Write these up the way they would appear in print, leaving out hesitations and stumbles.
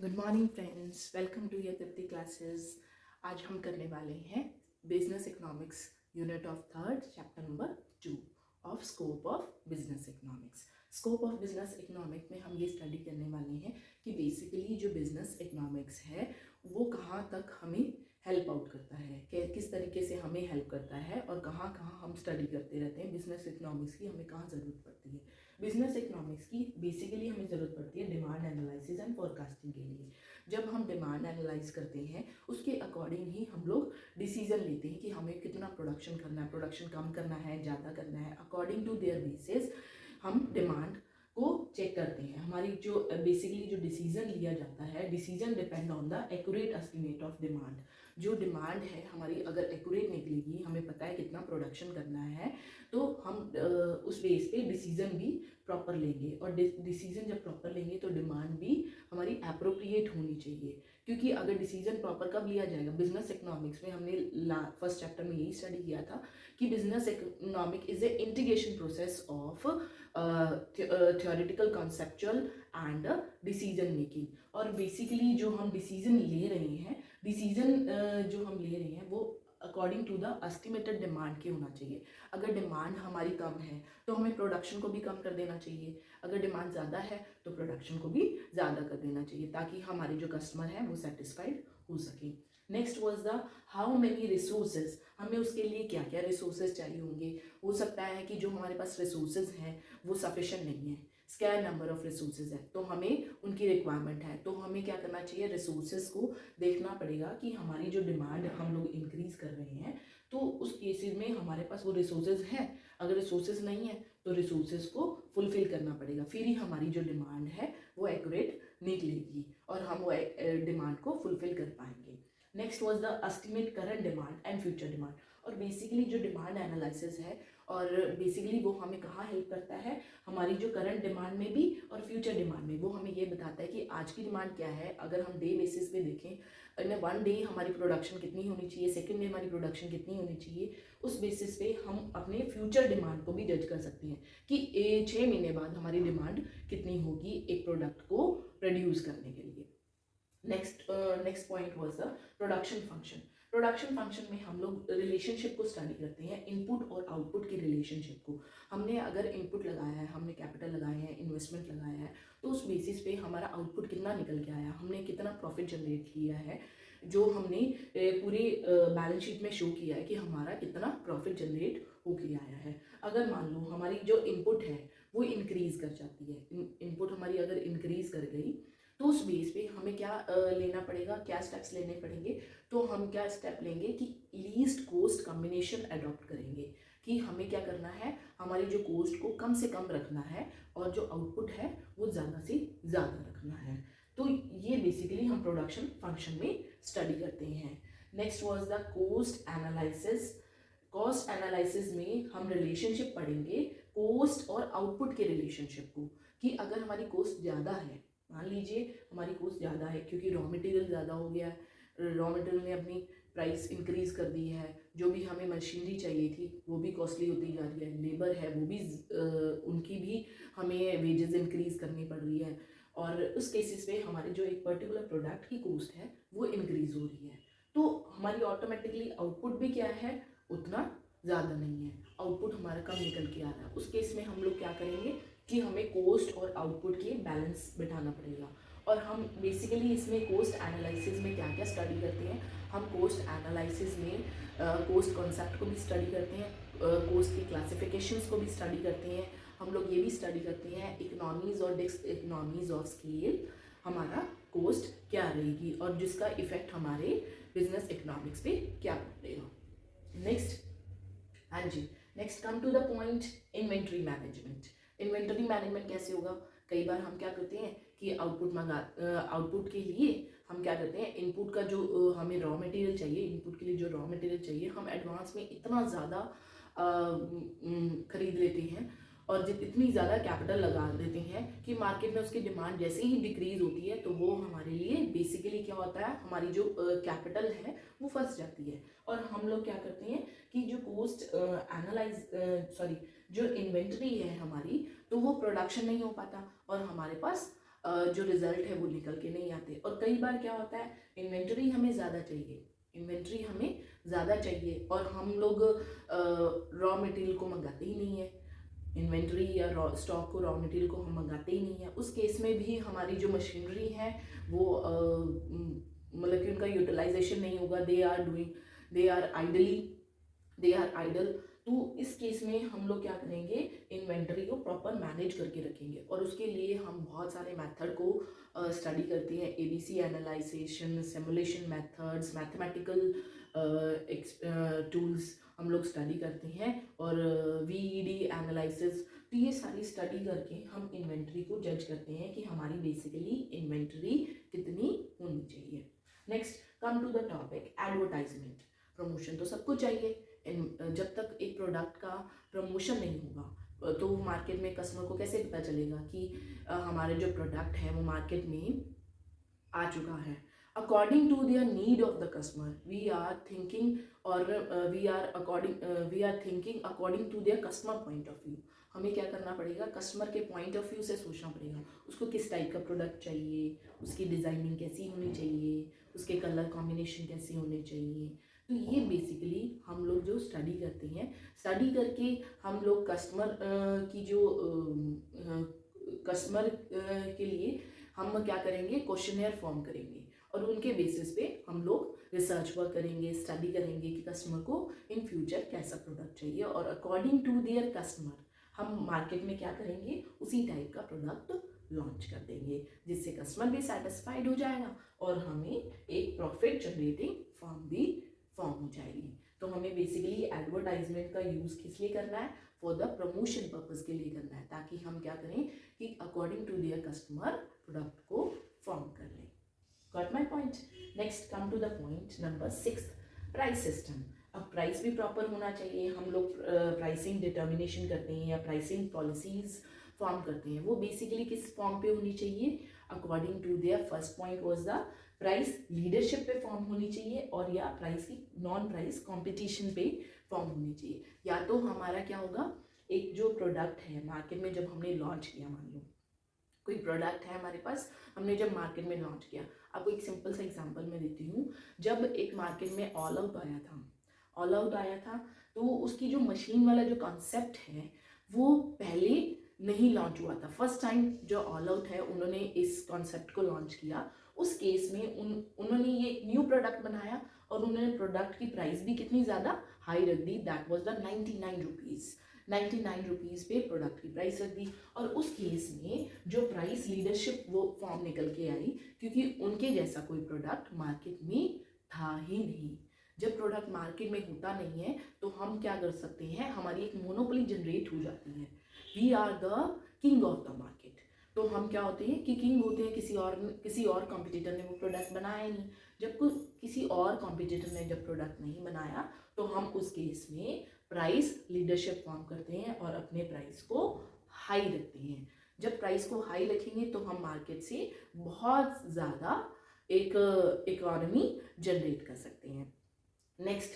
Good morning friends, welcome to your Tripti classes. आज हम करने वाले हैं business economics unit of third chapter number 2 of scope of business economics. Scope of business economic में हम ये स्टडी करने वाले हैं कि बेसिकली जो बिजनेस इकोनॉमिक्स है वो कहाँ तक हमें हेल्प आउट करता है, किस तरीके से हमें हेल्प करता है और कहाँ कहाँ हम स्टडी करते रहते हैं। बिजनेस इकोनॉमिक्स की हमें कहाँ ज़रूरत पड़ती है। बिजनेस इकोनॉमिक्स की बेसिकली हमें ज़रूरत पड़ती है डिमांड एनालिसिस एंड फोरकास्टिंग के लिए। जब हम डिमांड एनालाइज करते हैं उसके अकॉर्डिंग ही हम लोग डिसीजन लेते हैं कि हमें कितना प्रोडक्शन करना है, प्रोडक्शन कम करना है, ज़्यादा करना है। अकॉर्डिंग टू देयर बेसिस हम डिमांड को चेक करते हैं। हमारी जो बेसिकली जो डिसीजन लिया जाता है, decision depend on the accurate estimate of demand. जो डिमांड है हमारी अगर एक्यूरेट निकलेगी, हमें पता है कितना प्रोडक्शन करना है, तो हम उस बेस पे डिसीजन भी प्रॉपर लेंगे। और डिसीजन जब प्रॉपर लेंगे तो डिमांड भी हमारी अप्रोप्रिएट होनी चाहिए। क्योंकि अगर डिसीजन प्रॉपर कब लिया जाएगा, बिजनेस इकोनॉमिक्स में हमने फर्स्ट चैप्टर में यही स्टडी किया था कि business economic is a integration process of theoretical conceptual and decision making. और बेसिकली जो हम डिसीजन ले रहे हैं, डिसीजन जो हम ले रहे हैं वो according to the estimated demand के होना चाहिए। अगर डिमांड हमारी कम है तो हमें प्रोडक्शन को भी कम कर देना चाहिए। अगर डिमांड ज़्यादा है तो प्रोडक्शन को भी ज़्यादा कर देना चाहिए, ताकि हमारे जो कस्टमर हैं वो सेटिस्फाइड हो सके। Next was the how many resources, हमें उसके लिए क्या क्या रिसोर्सेज चाहिए होंगे। हो सकता है कि जो हमारे पास रिसोर्सेज हैं वो सफिशेंट नहीं है, स्केयर नंबर ऑफ रिसोर्सेज है, तो हमें उनकी रिक्वायरमेंट है। तो हमें क्या करना चाहिए, रिसोर्सेज को देखना पड़ेगा कि हमारी जो डिमांड हम लोग इंक्रीज कर रहे हैं तो उस केसेस में हमारे पास वो रिसोर्सेज हैं। अगर रिसोर्सेज नहीं है तो रिसोर्सेज को फुलफिल करना पड़ेगा, फिर ही हमारी जो डिमांड है वो एक्यूरेट निकलेगी और हम वो डिमांड को फुलफिल कर पाएंगे। Next was the estimate current demand and future demand. और बेसिकली जो डिमांड एनालिसिस है और बेसिकली वो हमें कहाँ हेल्प करता है, हमारी जो करंट डिमांड में भी और फ्यूचर डिमांड में। वो हमें ये बताता है कि आज की डिमांड क्या है। अगर हम डे बेसिस पे देखें, इन वन डे हमारी प्रोडक्शन कितनी होनी चाहिए, सेकेंड डे हमारी प्रोडक्शन कितनी होनी चाहिए, उस बेसिस पे हम अपने फ्यूचर डिमांड को भी जज कर सकते हैं कि 6 महीने बाद हमारी डिमांड कितनी होगी एक प्रोडक्ट को प्रोड्यूस करने के लिए। Next point was the production function. Production function में हम लोग रिलेशनशिप को स्टडी करते हैं, इनपुट और आउटपुट की रिलेशनशिप को। हमने अगर इनपुट लगाया है, हमने कैपिटल लगाया है, इन्वेस्टमेंट लगाया है, तो उस बेसिस पे हमारा आउटपुट कितना निकल के आया, हमने कितना प्रॉफिट जनरेट किया है, जो हमने पूरे बैलेंस शीट में शो किया है कि हमारा कितना प्रॉफिट जनरेट होके आया है। अगर मान लो हमारी जो इनपुट है वो इंक्रीज कर जाती है, इनपुट हमारी अगर इंक्रीज कर गई तो उस बेस पे हमें क्या लेना पड़ेगा, क्या स्टेप्स लेने पड़ेंगे। तो हम क्या स्टेप लेंगे कि लीस्ट कोस्ट कॉम्बिनेशन अडॉप्ट करेंगे, कि हमें क्या करना है, हमारी जो कोस्ट को कम से कम रखना है और जो आउटपुट है वो ज़्यादा से ज़्यादा रखना है। तो ये बेसिकली हम प्रोडक्शन फंक्शन में स्टडी करते हैं। Next was the cost analysis. Cost analysis में हम रिलेशनशिप पढ़ेंगे कोस्ट और आउटपुट के रिलेशनशिप को, कि अगर हमारी कोस्ट ज़्यादा है, मान लीजिए हमारी कोस्ट ज़्यादा है क्योंकि रॉ मटेरियल ज़्यादा हो गया है, रॉ मटेरियल ने अपनी प्राइस इंक्रीज़ कर दी है, जो भी हमें मशीनरी चाहिए थी वो भी कॉस्टली होती जा रही है, लेबर है वो भी उनकी भी हमें वेजेस इंक्रीज़ करनी पड़ रही है, और उस केसेस पे हमारे जो एक पर्टिकुलर प्रोडक्ट की कॉस्ट है वो इंक्रीज़ हो रही है। तो हमारी ऑटोमेटिकली आउटपुट भी क्या है, उतना ज़्यादा नहीं है, आउटपुट हमारा कम निकल के आ रहा है। उस केस में हम लोग क्या करेंगे कि हमें कोस्ट और आउटपुट के बैलेंस बिठाना पड़ेगा। और हम बेसिकली इसमें कोस्ट एनालिसिस में क्या क्या स्टडी करते हैं, हम कोस्ट एनालिसिस में कोस्ट कॉन्सेप्ट को भी स्टडी करते हैं, कोस्ट की क्लासिफिकेशंस को भी स्टडी करते हैं। हम लोग ये भी स्टडी करते हैं इकोनॉमीज और डिस इकोनॉमीज ऑफ स्केल, हमारा कोस्ट क्या रहेगी और जिसका इफेक्ट हमारे बिजनेस इकोनॉमिक्स पे क्या पड़ेगा। नेक्स्ट, हाँ जी, next come to the point, inventory management. Inventory management कैसे होगा, कई बार हम क्या करते हैं कि आउटपुट के लिए हम क्या करते हैं, इनपुट का जो हमें रॉ मटेरियल चाहिए, इनपुट के लिए जो रॉ मटेरियल चाहिए हम एडवांस में इतना ज़्यादा खरीद लेते हैं और इतनी ज़्यादा कैपिटल लगा देते हैं कि मार्केट में उसकी डिमांड जैसे ही डिक्रीज होती है तो वो हमारे लिए बेसिकली क्या होता है, हमारी जो कैपिटल है वो फंस जाती है। और हम लोग क्या करते हैं कि जो कोस्ट जो इन्वेंटरी है हमारी, तो वो प्रोडक्शन नहीं हो पाता और हमारे पास जो रिजल्ट है वो निकल के नहीं आते। और कई बार क्या होता है, इन्वेंटरी हमें ज़्यादा चाहिए, इन्वेंटरी हमें ज़्यादा चाहिए और हम लोग रॉ मटेरियल को मंगाते ही नहीं है, इन्वेंटरी या रॉ स्टॉक को, रॉ मटेरियल को हम मंगाते ही नहीं है। उस केस में भी हमारी जो मशीनरी है वो मतलब कि उनका यूटिलाइजेशन नहीं होगा, दे आर आइडल। तो इस केस में हम लोग क्या करेंगे, इन्वेंटरी को प्रॉपर मैनेज करके रखेंगे और उसके लिए हम बहुत सारे मेथड को स्टडी करते हैं, ABC analysation, simulation methods, mathematical tools हम लोग स्टडी करते हैं और वीईडी एनालिसिस। तो ये सारी स्टडी करके हम इन्वेंटरी को जज करते हैं कि हमारी बेसिकली इन्वेंटरी कितनी होनी चाहिए। Next come to the topic advertisement. Promotion तो सबको चाहिए, जब तक एक प्रोडक्ट का प्रमोशन नहीं होगा तो मार्केट में कस्टमर को कैसे पता चलेगा कि हमारे जो प्रोडक्ट है वो मार्केट में आ चुका है। According to their need of the customer we are thinking according to their customer point of view. हमें क्या करना पड़ेगा, कस्टमर के पॉइंट ऑफ व्यू से सोचना पड़ेगा, उसको किस टाइप का प्रोडक्ट चाहिए, उसकी डिज़ाइनिंग कैसी होनी चाहिए, उसके कलर कॉम्बिनेशन कैसे होने चाहिए। तो ये बेसिकली हम लोग जो स्टडी करते हैं, स्टडी करके हम लोग कस्टमर की जो कस्टमर के लिए हम क्या करेंगे, क्वेश्चनेयर फॉर्म करेंगे और उनके बेसिस पे हम लोग रिसर्च वर्क करेंगे, स्टडी करेंगे कि कस्टमर को इन फ्यूचर कैसा प्रोडक्ट चाहिए और अकॉर्डिंग टू देयर कस्टमर हम मार्केट में क्या करेंगे, उसी टाइप का प्रोडक्ट लॉन्च कर देंगे जिससे कस्टमर भी सेटिस्फाइड हो जाएगा और हमें एक प्रॉफिट जनरेटिंग फॉर्म भी फॉर्म हो जाएगी। तो हमें बेसिकली एडवर्टाइजमेंट का यूज़ किस लिए करना है, फॉर द प्रमोशन पर्पज़ के लिए करना है, ताकि हम क्या करें कि according to their customer product को फॉर्म कर लें। Got my point. Next come to the point number 6, price system. अब प्राइस भी प्रॉपर होना चाहिए। हम लोग प्राइसिंग डिटर्मिनेशन करते हैं या प्राइसिंग पॉलिसीज फॉर्म करते हैं, वो बेसिकली किस फॉर्म पे होनी चाहिए, according to their first point was the price leadership पे फॉर्म होनी चाहिए और या प्राइस की नॉन प्राइस कंपटीशन पे फॉर्म होनी चाहिए। या तो हमारा क्या होगा, एक जो प्रोडक्ट है मार्केट में जब हमने लॉन्च किया, मान लो कोई प्रोडक्ट है हमारे पास, हमने जब मार्केट में लॉन्च किया, आपको एक सिंपल सा एग्जांपल मैं देती हूँ। जब एक मार्केट में ऑल आउट आया था तो उसकी जो मशीन वाला जो कॉन्सेप्ट है वो पहले नहीं लॉन्च हुआ था। फर्स्ट टाइम जो ऑल आउट है उन्होंने इस कॉन्सेप्ट को लॉन्च किया, उस केस में उन्होंने ये न्यू प्रोडक्ट बनाया और उन्होंने प्रोडक्ट की प्राइस भी कितनी ज़्यादा हाई रख दी, that was the 99 rupees. 99 rupees पे प्रोडक्ट की प्राइस रख दी और उस केस में जो प्राइस लीडरशिप वो फॉर्म निकल के आई, क्योंकि उनके जैसा कोई प्रोडक्ट मार्केट में था ही नहीं। जब प्रोडक्ट मार्केट में होता नहीं है तो हम क्या कर सकते हैं, हमारी एक मोनोपोली जनरेट हो जाती है। We are the king of the market. तो हम क्या होते हैं कि किंग होते हैं, किसी और कॉम्पिटिटर ने वो प्रोडक्ट बनाया ही नहीं। जब किसी और कॉम्पिटिटर ने जब प्रोडक्ट नहीं बनाया तो हम उस केस में प्राइस लीडरशिप फॉर्म करते हैं और अपने प्राइस को हाई रखते हैं। जब प्राइस को हाई रखेंगे तो हम मार्केट से बहुत ज़्यादा एक इकोनॉमी जनरेट कर सकते हैं। Next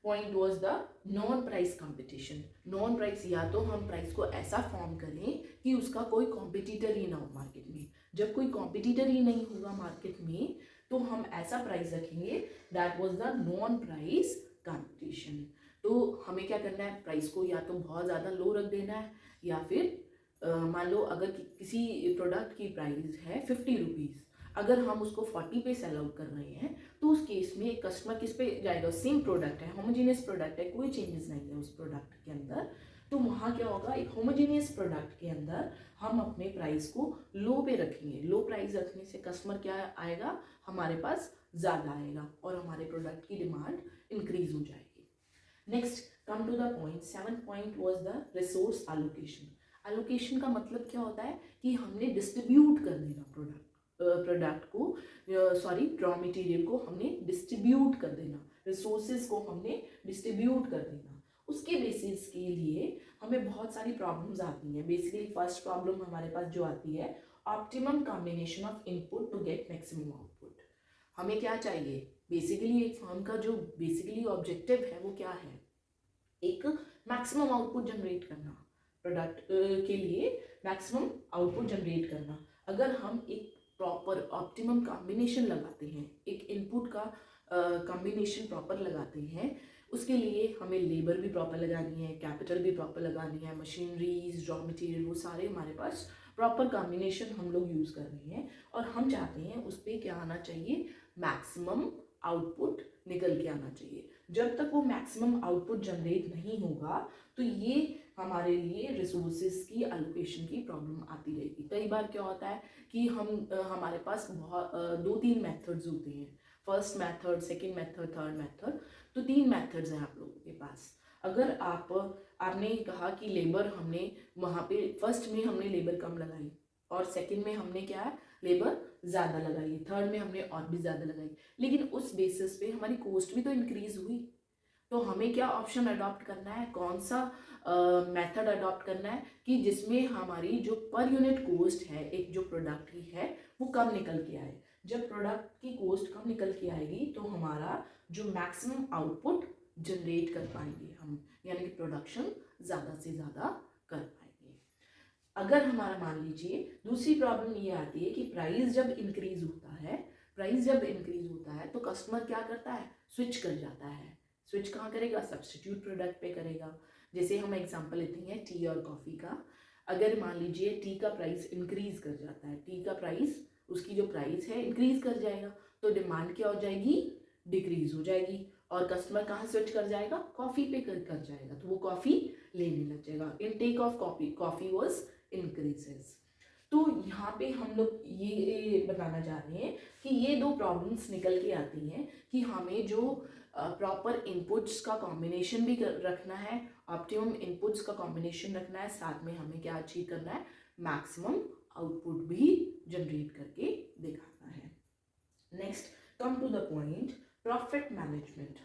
point was the non price competition. Non price, या तो हम प्राइस को ऐसा फॉर्म करें कि उसका कोई कॉम्पिटिटर ही ना हो मार्केट में। जब कोई कॉम्पिटिटर ही नहीं होगा मार्केट में तो हम ऐसा प्राइस रखेंगे, that was the non price competition. तो हमें क्या करना है, प्राइस को या तो बहुत ज़्यादा लो रख देना है या फिर मान लो अगर किसी प्रोडक्ट की प्राइस है 50 रुपीज़, अगर हम उसको 40 पे सेल आउट कर रहे हैं तो उस केस में कस्टमर किस पे जाएगा, सेम प्रोडक्ट है, होमोजेनियस प्रोडक्ट है, कोई चेंजेस नहीं है उस प्रोडक्ट के अंदर, तो वहाँ क्या होगा, एक होमोजेनियस प्रोडक्ट के अंदर हम अपने प्राइस को लो पे रखेंगे। लो प्राइस रखने से कस्टमर क्या आएगा, हमारे पास ज़्यादा आएगा और हमारे प्रोडक्ट की डिमांड इंक्रीज हो जाएगी। Next come to the point 7 point was the resource allocation. Allocation का मतलब क्या होता है कि हमने डिस्ट्रीब्यूट कर देना प्रोडक्ट को, रॉ मटेरियल को हमने डिस्ट्रीब्यूट कर देना, रिसोर्सेज को हमने डिस्ट्रीब्यूट कर देना। उसके बेसिस के लिए हमें बहुत सारी प्रॉब्लम्स आती हैं। बेसिकली फर्स्ट प्रॉब्लम हमारे पास जो आती है, optimum combination of input to get maximum output. हमें क्या चाहिए, बेसिकली एक फर्म का जो बेसिकली ऑब्जेक्टिव है वो क्या है, एक मैक्सिमम आउटपुट जनरेट करना, प्रोडक्ट के लिए मैक्सिमम आउटपुट जनरेट करना। अगर हम एक प्रॉपर ऑप्टिमम कॉम्बिनेशन लगाते हैं, एक इनपुट का कॉम्बिनेशन प्रॉपर लगाते हैं, उसके लिए हमें लेबर भी प्रॉपर लगानी है, कैपिटल भी प्रॉपर लगानी है, मशीनरीज, रॉ मटेरियल, वो सारे हमारे पास प्रॉपर कॉम्बिनेशन हम लोग यूज़ कर रहे हैं और हम चाहते हैं उस पर क्या आना चाहिए, मैक्सिमम आउटपुट निकल के आना चाहिए। जब तक वो मैक्सिमम आउटपुट जनरेट नहीं होगा तो ये हमारे लिए रिसोर्सेज की एलोकेशन की प्रॉब्लम आती रहेगी। कई बार क्या होता है कि हमारे पास बहुत 2-3 मेथड्स होते हैं, first method, second method, third method. तो 3 मेथड्स हैं आप लोगों के पास। अगर आपने कहा कि लेबर हमने वहाँ पे फर्स्ट में हमने लेबर कम लगाई और सेकंड में हमने क्या है, लेबर ज़्यादा लगाई, थर्ड में हमने और भी ज़्यादा लगाई, लेकिन उस बेसिस पे हमारी कॉस्ट भी तो इंक्रीज हुई। तो हमें क्या ऑप्शन अडॉप्ट करना है, कौन सा मेथड अडॉप्ट करना है कि जिसमें हमारी जो पर यूनिट कॉस्ट है एक जो प्रोडक्ट की है वो कम निकल के आए। जब प्रोडक्ट की कॉस्ट कम निकल के आएगी तो हमारा जो मैक्सिमम आउटपुट जनरेट कर पाएंगे हम, यानी कि प्रोडक्शन ज़्यादा से ज़्यादा कर पाएंगे। अगर हमारा मान लीजिए दूसरी प्रॉब्लम ये आती है कि प्राइस जब इंक्रीज होता है तो कस्टमर क्या करता है, स्विच कर जाता है। स्विच कहाँ करेगा, सब्स्टिट्यूट प्रोडक्ट पे करेगा। जैसे हम एग्जांपल लेते हैं टी और कॉफ़ी का। अगर मान लीजिए टी का प्राइस इंक्रीज कर जाता है, टी का प्राइस, उसकी जो प्राइस है इंक्रीज कर जाएगा, तो डिमांड क्या हो जाएगी, डिक्रीज हो जाएगी और कस्टमर कहाँ स्विच कर जाएगा, कॉफ़ी पे कर जाएगा, तो वो कॉफ़ी लेने लग जाएगा। Intake of coffee was increases. तो यहाँ पे हम लोग ये बताना चाह रहे हैं कि ये 2 प्रॉब्लम्स निकल के आती हैं कि हमें जो प्रॉपर इनपुट्स का कॉम्बिनेशन भी रखना है, ऑप्टिमम इनपुट्स का कॉम्बिनेशन रखना है, साथ में हमें क्या अचीव करना है, मैक्सिमम आउटपुट भी जनरेट करके दिखाना है। Next come to the point, profit management.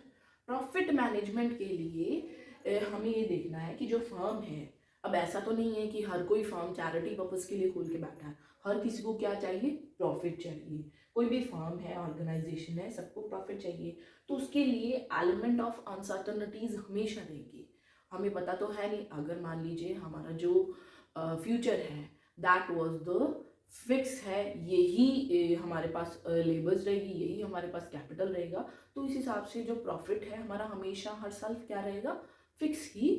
Profit management के लिए हमें ये देखना है कि जो फर्म है, अब ऐसा तो नहीं है कि हर कोई फर्म चैरिटी पर्पस के लिए खोल के बैठा है, हर किसी को क्या चाहिए, प्रॉफिट चाहिए। कोई भी फर्म है, ऑर्गेनाइजेशन है, सबको प्रॉफिट चाहिए। तो उसके लिए एलिमेंट ऑफ अनसर्टनिटीज हमेशा रहेगी। हमें पता तो है नहीं, अगर मान लीजिए हमारा जो फ्यूचर है दैट वाज द फिक्स है, यही हमारे पास लेबर्स रहेगी, यही हमारे पास कैपिटल रहेगा, तो इस हिसाब से जो प्रॉफिट है हमारा हमेशा हर साल क्या रहेगा, फिक्स ही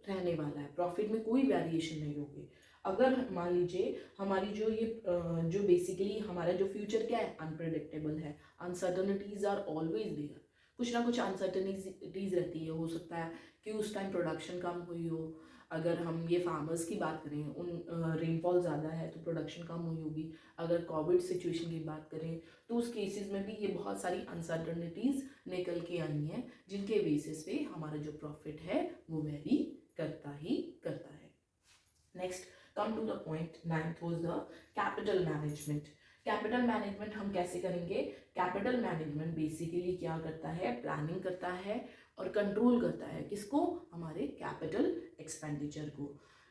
रहने वाला है। प्रॉफिट में कोई वेरिएशन नहीं होगी। अगर मान लीजिए हमारी जो बेसिकली हमारा जो फ्यूचर क्या है, अनप्रेडिक्टेबल है, अनसर्टनिटीज आर ऑलवेज देयर, कुछ ना कुछ अनसर्टनिटीज रहती है। हो सकता है कि उस टाइम प्रोडक्शन कम हुई हो, अगर हम ये फार्मर्स की बात करें, उन रेनफॉल ज़्यादा है तो प्रोडक्शन कम हुई होगी। अगर कोविड सिचुएशन की बात करें तो उस केसेस में भी ये बहुत सारी अनसर्टनिटीज़ निकल के आई हैं, जिनके बेसिस पे हमारा जो प्रॉफिट है वो वेरी करता ही करता है। Next come to the point, 9th was the capital management. Capital management हम कैसे करेंगे, कैपिटल मैनेजमेंट बेसिकली क्या करता है, प्लानिंग करता है और कंट्रोल करता है, किसको, हमारे कैपिटल एक्सपेंडिचर को।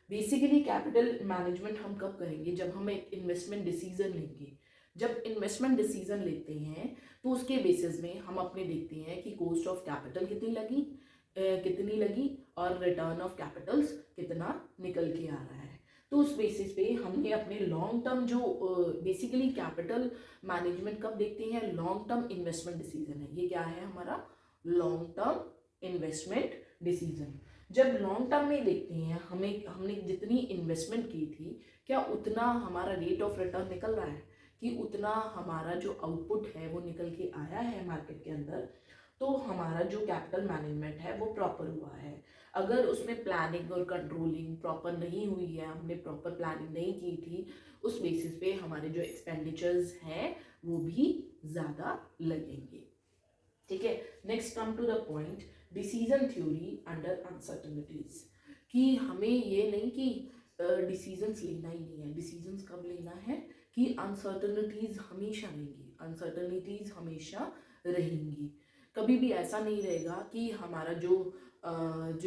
बेसिकली कैपिटल मैनेजमेंट हम कब करेंगे, जब हम एक इन्वेस्टमेंट डिसीजन लेंगे। जब इन्वेस्टमेंट डिसीजन लेते हैं तो उसके बेसिस में हम अपने देखते हैं कि कॉस्ट ऑफ कैपिटल कितनी लगी और रिटर्न ऑफ कैपिटल्स कितना निकल के आ रहा है। तो उस बेसिस पे हमने अपने लॉन्ग टर्म जो बेसिकली कैपिटल मैनेजमेंट कब देखते हैं, लॉन्ग टर्म इन्वेस्टमेंट डिसीजन है। ये क्या है हमारा लॉन्ग टर्म इन्वेस्टमेंट डिसीजन। जब लॉन्ग टर्म में देखते हैं हमने जितनी इन्वेस्टमेंट की थी, क्या उतना हमारा रेट ऑफ रिटर्न निकल रहा है, कि उतना हमारा जो आउटपुट है वो निकल के आया है मार्केट के अंदर, तो हमारा जो कैपिटल मैनेजमेंट है वो प्रॉपर हुआ है। अगर उसमें प्लानिंग और कंट्रोलिंग प्रॉपर नहीं हुई है, हमने प्रॉपर प्लानिंग नहीं की थी, उस बेसिस पे हमारे जो एक्सपेंडिचर्स हैं वो भी ज़्यादा लगेंगे। ठीक है, next come to the point, decision theory under uncertainties. कि हमें ये नहीं कि डिसीजंस लेना ही नहीं है, डिसीजंस कब लेना है कि अनसर्टनिटीज हमेशा रहेंगी, अनसर्टनिटीज हमेशा रहेंगी। कभी भी ऐसा नहीं रहेगा कि हमारा जो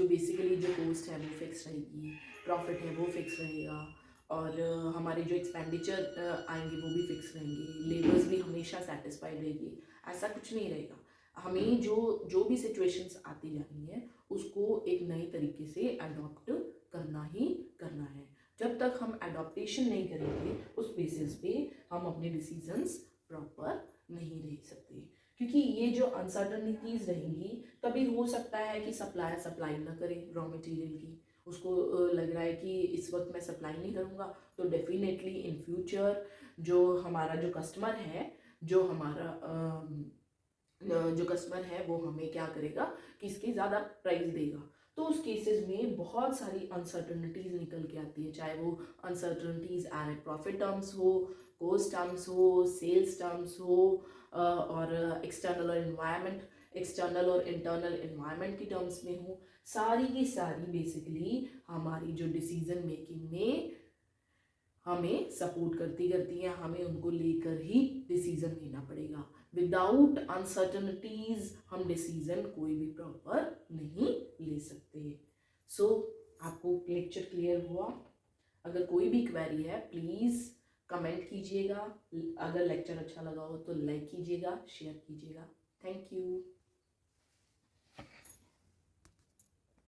बेसिकली जो कॉस्ट है वो फिक्स रहेगी, प्रॉफिट है वो फिक्स रहेगा और हमारे जो एक्सपेंडिचर आएंगे वो भी फिक्स रहेंगे, लेबर्स भी हमेशा सेटिस्फाइड रहेगी, ऐसा कुछ नहीं रहेगा। हमें जो भी सिचुएशंस आती जा रही हैं उसको एक नए तरीके से अडॉप्ट करना ही करना है। जब तक हम एडॉप्टेशन नहीं करेंगे उस बेसिस पे हम अपने डिसीजंस प्रॉपर नहीं ले सकते, क्योंकि ये जो अनसर्टनिटीज़ रहेंगी तभी हो सकता है कि सप्लायर सप्लाई ना करे रॉ मटेरियल की, उसको लग रहा है कि इस वक्त मैं सप्लाई नहीं करूँगा तो डेफिनेटली इन फ्यूचर जो हमारा जो कस्टमर है जो कस्टमर है वो हमें क्या करेगा कि इसके ज़्यादा प्राइस देगा। तो उस केसेस में बहुत सारी अनसर्टनिटीज़ निकल के आती है, चाहे वो अनसर्टनिटीज़ एट प्रॉफिट टर्म्स हो, कोस्ट टर्म्स हो, सेल्स टर्म्स हो, और एक्सटर्नल और इंटरनल एनवायरनमेंट की टर्म्स में हो। सारी की सारी बेसिकली हमारी जो डिसीजन मेकिंग में हमें सपोर्ट करती हैं, हमें उनको लेकर ही डिसीजन लेना पड़ेगा। विदाउट अनसर्टनिटीज हम डिसीजन कोई भी प्रॉपर नहीं ले सकते। सो आपको लेक्चर क्लियर हुआ? अगर कोई भी क्वेरी है प्लीज़ कमेंट कीजिएगा, अगर लेक्चर अच्छा लगा हो तो लाइक कीजिएगा, शेयर कीजिएगा। Thank you.